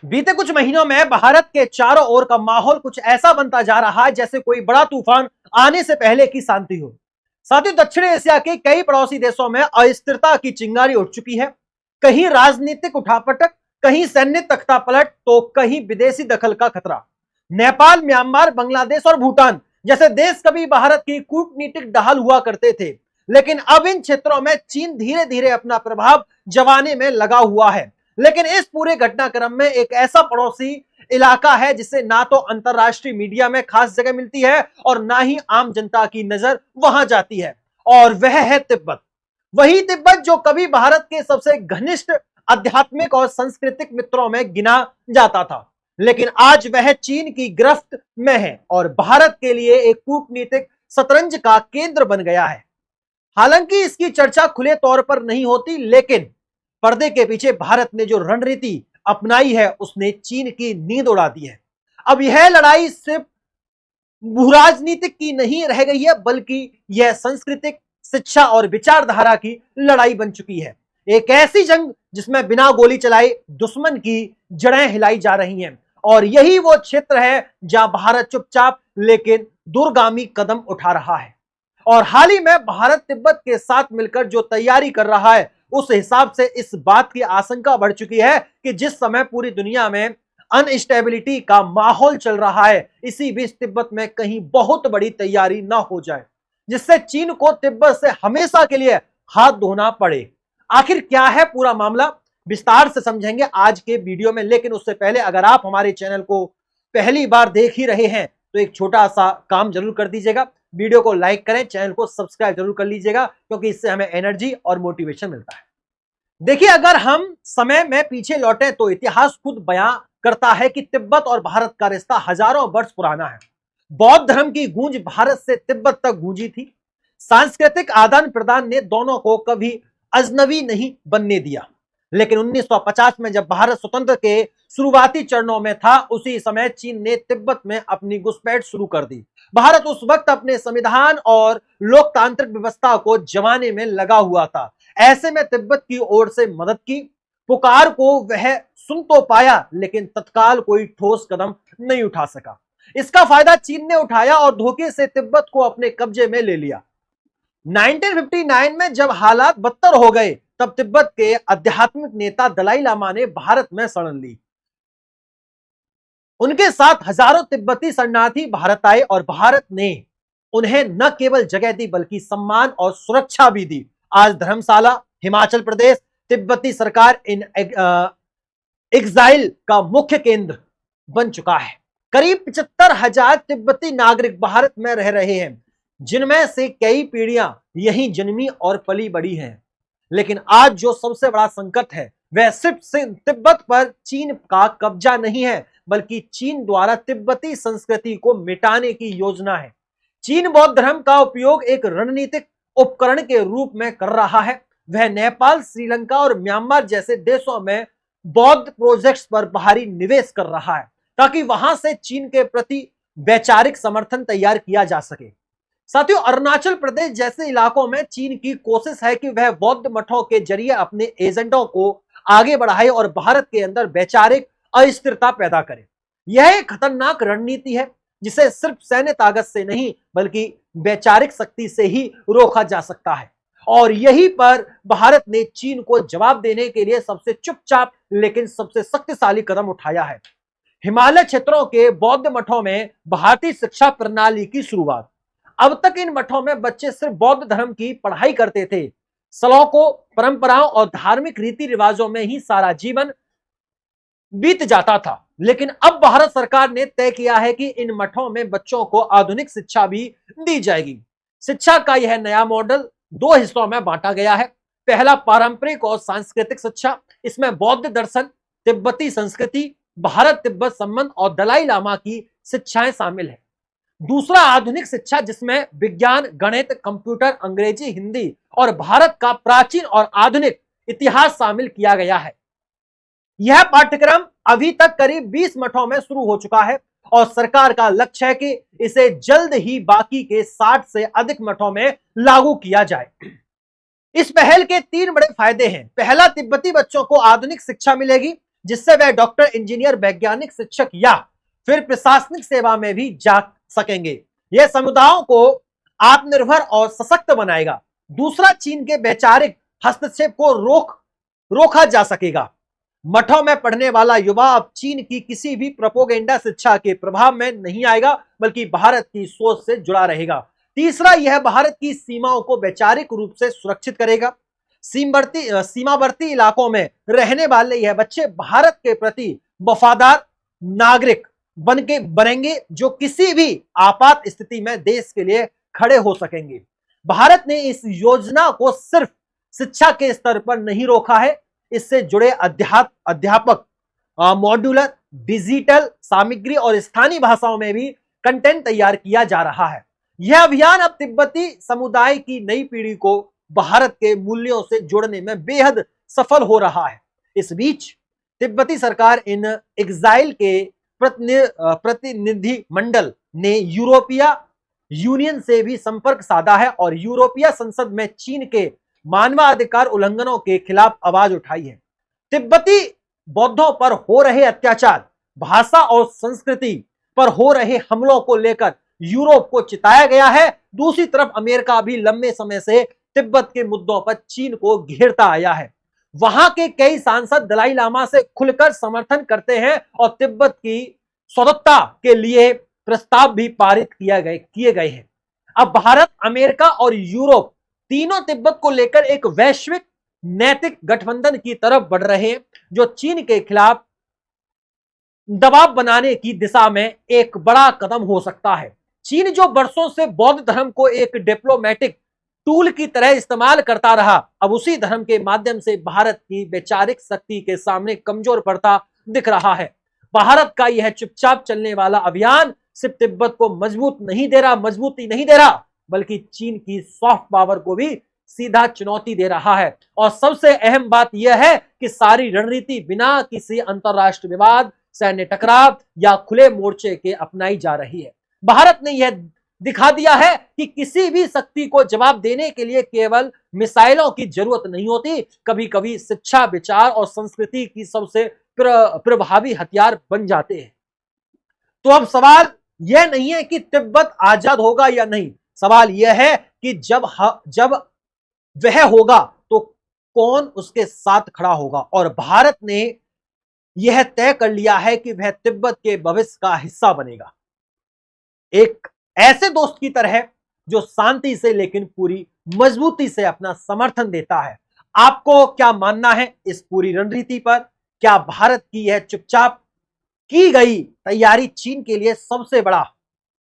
बीते कुछ महीनों में भारत के चारों ओर का माहौल कुछ ऐसा बनता जा रहा है जैसे कोई बड़ा तूफान आने से पहले की शांति हो। साथियों, दक्षिण एशिया के कई पड़ोसी देशों में अस्थिरता की चिंगारी उठ चुकी है। कहीं राजनीतिक उठापटक, कहीं सैन्य तख्तापलट, तो कहीं विदेशी दखल का खतरा। नेपाल, म्यांमार, बांग्लादेश और भूटान जैसे देश कभी भारत की कूटनीतिक ढाल हुआ करते थे, लेकिन अब इन क्षेत्रों में चीन धीरे धीरे अपना प्रभाव जमाने में लगा हुआ है। लेकिन इस पूरे घटनाक्रम में एक ऐसा पड़ोसी इलाका है जिसे ना तो अंतरराष्ट्रीय मीडिया में खास जगह मिलती है और ना ही आम जनता की नजर वहां जाती है, और वह है तिब्बत। वही तिब्बत जो कभी भारत के सबसे घनिष्ठ आध्यात्मिक और सांस्कृतिक मित्रों में गिना जाता था, लेकिन आज वह चीन की गिरफ्त में है और भारत के लिए एक कूटनीतिक शतरंज का केंद्र बन गया है। हालांकि इसकी चर्चा खुले तौर पर नहीं होती, लेकिन पर्दे के पीछे भारत ने जो रणनीति अपनाई है उसने चीन की नींद उड़ा दी है। अब यह लड़ाई सिर्फ भूराजनीतिक की नहीं रह गई है, बल्कि यह सांस्कृतिक, शिक्षा और विचारधारा की लड़ाई बन चुकी है। एक ऐसी जंग जिसमें बिना गोली चलाए दुश्मन की जड़ें हिलाई जा रही हैं, और यही वो क्षेत्र है जहां भारत चुपचाप लेकिन दूरगामी कदम उठा रहा है। और हाल ही में भारत तिब्बत के साथ मिलकर जो तैयारी कर रहा है, उस हिसाब से इस बात की आशंका बढ़ चुकी है कि जिस समय पूरी दुनिया में अनस्टेबिलिटी का माहौल चल रहा है, इसी बीच तिब्बत में कहीं बहुत बड़ी तैयारी ना हो जाए जिससे चीन को तिब्बत से हमेशा के लिए हाथ धोना पड़े। आखिर क्या है पूरा मामला, विस्तार से समझेंगे आज के वीडियो में। लेकिन उससे पहले अगर आप हमारे चैनल को पहली बार देख ही रहे हैं तो एक छोटा सा काम जरूर कर दीजिएगा, वीडियो को लाइक करें, चैनल को सब्सक्राइब जरूर कर लीजिएगा, क्योंकि इससे हमें एनर्जी और मोटिवेशन मिलता है। देखिए, अगर हम समय में पीछे लौटे तो इतिहास खुद बयां करता है कि तिब्बत और भारत का रिश्ता हजारों वर्ष पुराना है। बौद्ध धर्म की गूंज भारत से तिब्बत तक गूंजी थी। सांस्कृतिक आदान प्रदान ने दोनों को कभी अजनबी नहीं बनने दिया। लेकिन 1950 में जब भारत स्वतंत्र के शुरुआती चरणों में था, उसी समय चीन ने तिब्बत में अपनी घुसपैठ शुरू कर दी। भारत उस वक्त अपने संविधान और लोकतांत्रिक व्यवस्था को जमाने में लगा हुआ था। ऐसे में तिब्बत की ओर से मदद की पुकार को वह सुन तो पाया, लेकिन तत्काल कोई ठोस कदम नहीं उठा सका। इसका फायदा चीन ने उठाया और धोखे से तिब्बत को अपने कब्जे में ले लिया। 1959 में जब हालात बदतर हो गए, तब तिब्बत के आध्यात्मिक नेता दलाई लामा ने भारत में शरण ली। उनके साथ हजारों तिब्बती शरणार्थी भारत आए और भारत ने उन्हें न केवल जगह दी बल्कि सम्मान और सुरक्षा भी दी। आज धर्मशाला, हिमाचल प्रदेश, तिब्बती सरकार इन एग्जाइल का मुख्य केंद्र बन चुका है। करीब 75,000 तिब्बती नागरिक भारत में रह रहे हैं, जिनमें से कई पीढ़ियां यहीं जन्मी और पली बड़ी हैं। लेकिन आज जो सबसे बड़ा संकट है वह सिर्फ तिब्बत पर चीन का कब्जा नहीं है, बल्कि चीन द्वारा तिब्बती संस्कृति को मिटाने की योजना है। चीन बौद्ध धर्म का उपयोग एक रणनीतिक उपकरण के रूप में कर रहा है। वह नेपाल, श्रीलंका और म्यांमार जैसे देशों में बौद्ध प्रोजेक्ट्स पर बाहरी निवेश कर रहा है, ताकि वहां से चीन के प्रति वैचारिक समर्थन तैयार किया जा सके। साथियों, अरुणाचल प्रदेश जैसे इलाकों में चीन की कोशिश है कि वह बौद्ध मठों के जरिए अपने एजेंडों को आगे बढ़ाए और भारत के अंदर वैचारिक अस्थिरता पैदा करे। यह एक खतरनाक रणनीति है जिसे सिर्फ सैन्य ताकत से नहीं बल्कि वैचारिक शक्ति से ही रोका जा सकता है। और यहीं पर भारत ने चीन को जवाब देने के लिए सबसे चुपचाप लेकिन सबसे शक्तिशाली कदम उठाया है। हिमालय क्षेत्रों के बौद्ध मठों में भारतीय शिक्षा प्रणाली की शुरुआत। अब तक इन मठों में बच्चे सिर्फ बौद्ध धर्म की पढ़ाई करते थे। श्लोकों, परंपराओं और धार्मिक रीति रिवाजों में ही सारा जीवन बीत जाता था। लेकिन अब भारत सरकार ने तय किया है कि इन मठों में बच्चों को आधुनिक शिक्षा भी दी जाएगी। शिक्षा का यह नया मॉडल 2 हिस्सों में बांटा गया है। पहला, पारंपरिक और सांस्कृतिक शिक्षा। इसमें बौद्ध दर्शन, तिब्बती संस्कृति, भारत तिब्बत संबंध और दलाई लामा की शिक्षाएं शामिल है। दूसरा, आधुनिक शिक्षा, जिसमें विज्ञान, गणित, कंप्यूटर, अंग्रेजी, हिंदी और भारत का प्राचीन और आधुनिक इतिहास शामिल किया गया है। यह पाठ्यक्रम अभी तक करीब 20 मठों में शुरू हो चुका है और सरकार का लक्ष्य है कि इसे जल्द ही बाकी के 60 से अधिक मठों में लागू किया जाए। इस पहल के 3 बड़े फायदे हैं। पहला, तिब्बती बच्चों को आधुनिक शिक्षा मिलेगी। जिससे वह डॉक्टर, इंजीनियर, वैज्ञानिक, शिक्षक या फिर प्रशासनिक सेवा में भी जा सकेंगे। यह समुदायों को आत्मनिर्भर और सशक्त बनाएगा। दूसरा, चीन के वैचारिक हस्तक्षेप को रोका जा सकेगा। मठों में पढ़ने वाला युवा अब चीन की किसी भी प्रोपेगेंडा शिक्षा के प्रभाव में नहीं आएगा, बल्कि भारत की सोच से जुड़ा रहेगा। तीसरा, यह भारत की सीमाओं को वैचारिक रूप से सुरक्षित करेगा। सीमावर्ती इलाकों में रहने वाले यह बच्चे भारत के प्रति वफादार नागरिक बनेंगे, जो किसी भी आपात स्थिति में देश के लिए खड़े हो सकेंगे। भारत ने इस योजना को सिर्फ शिक्षा के स्तर पर नहीं रोका है, इससे जुड़े अध्यापक, मॉड्यूलर, डिजिटल सामग्री और स्थानीय भाषाओं में भी कंटेंट तैयार किया जा रहा है। यह अभियान अब तिब्बती समुदाय की नई पीढ़ी को भारत के मूल्यों से जोड़ने में बेहद सफल हो रहा है। इस बीच तिब्बती सरकार इन एग्जाइल के प्रतिनिधि मंडल ने यूरोपीय यूनियन से भी संपर्क साधा है और यूरोपीय संसद में चीन के मानवाधिकार उल्लंघनों के खिलाफ आवाज उठाई है। तिब्बती बौद्धों पर हो रहे अत्याचार, भाषा और संस्कृति पर हो रहे हमलों को लेकर यूरोप को चिताया गया है। दूसरी तरफ अमेरिका भी लंबे समय से तिब्बत के मुद्दों पर चीन को घेरता आया है। वहां के कई सांसद दलाई लामा से खुलकर समर्थन करते हैं और तिब्बत की स्वतंत्रता के लिए प्रस्ताव भी पारित किए गए हैं। अब भारत, अमेरिका और यूरोप तीनों तिब्बत को लेकर एक वैश्विक नैतिक गठबंधन की तरफ बढ़ रहे हैं, जो चीन के खिलाफ दबाव बनाने की दिशा में एक बड़ा कदम हो सकता है। चीन जो वर्षों से बौद्ध धर्म को एक डिप्लोमेटिक टूल की तरह इस्तेमाल करता रहा, अब उसी धर्म के माध्यम से भारत की वैचारिक शक्ति के सामने कमजोर पड़ता दिख रहा है। भारत का यह चुपचाप चलने वाला अभियान सिर्फ तिब्बत को मजबूती नहीं दे रहा, बल्कि चीन की सॉफ्ट पावर को भी सीधा चुनौती दे रहा है। और सबसे अहम बात यह है कि सारी रणनीति बिना किसी अंतरराष्ट्रीय विवाद, सैन्य टकराव या खुले मोर्चे के अपनाई जा रही है। भारत ने यह दिखा दिया है कि किसी भी शक्ति को जवाब देने के लिए केवल मिसाइलों की जरूरत नहीं होती, कभी कभी शिक्षा, विचार और संस्कृति की सबसे प्रभावी हथियार बन जाते हैं। तो अब सवाल यह नहीं है कि तिब्बत आजाद होगा या नहीं, सवाल यह है कि जब वह होगा तो कौन उसके साथ खड़ा होगा। और भारत ने यह तय कर लिया है कि वह तिब्बत के भविष्य का हिस्सा बनेगा, एक ऐसे दोस्त की तरह जो शांति से लेकिन पूरी मजबूती से अपना समर्थन देता है। आपको क्या मानना है इस पूरी रणनीति पर? क्या भारत की यह चुपचाप की गई तैयारी चीन के लिए सबसे बड़ा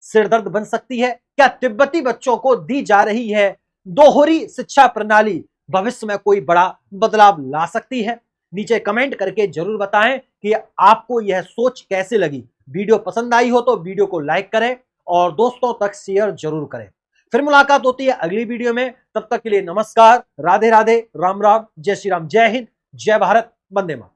सिरदर्द बन सकती है? क्या तिब्बती बच्चों को दी जा रही है दोहरी शिक्षा प्रणाली भविष्य में कोई बड़ा बदलाव ला सकती है? नीचे कमेंट करके जरूर बताएं कि आपको यह सोच कैसे लगी। वीडियो पसंद आई हो तो वीडियो को लाइक करें और दोस्तों तक शेयर जरूर करें। फिर मुलाकात होती है अगली वीडियो में, तब तक के लिए नमस्कार, राधे राधे, राम राम, जय श्री राम, जय हिंद, जय भारत, वंदे मातरम।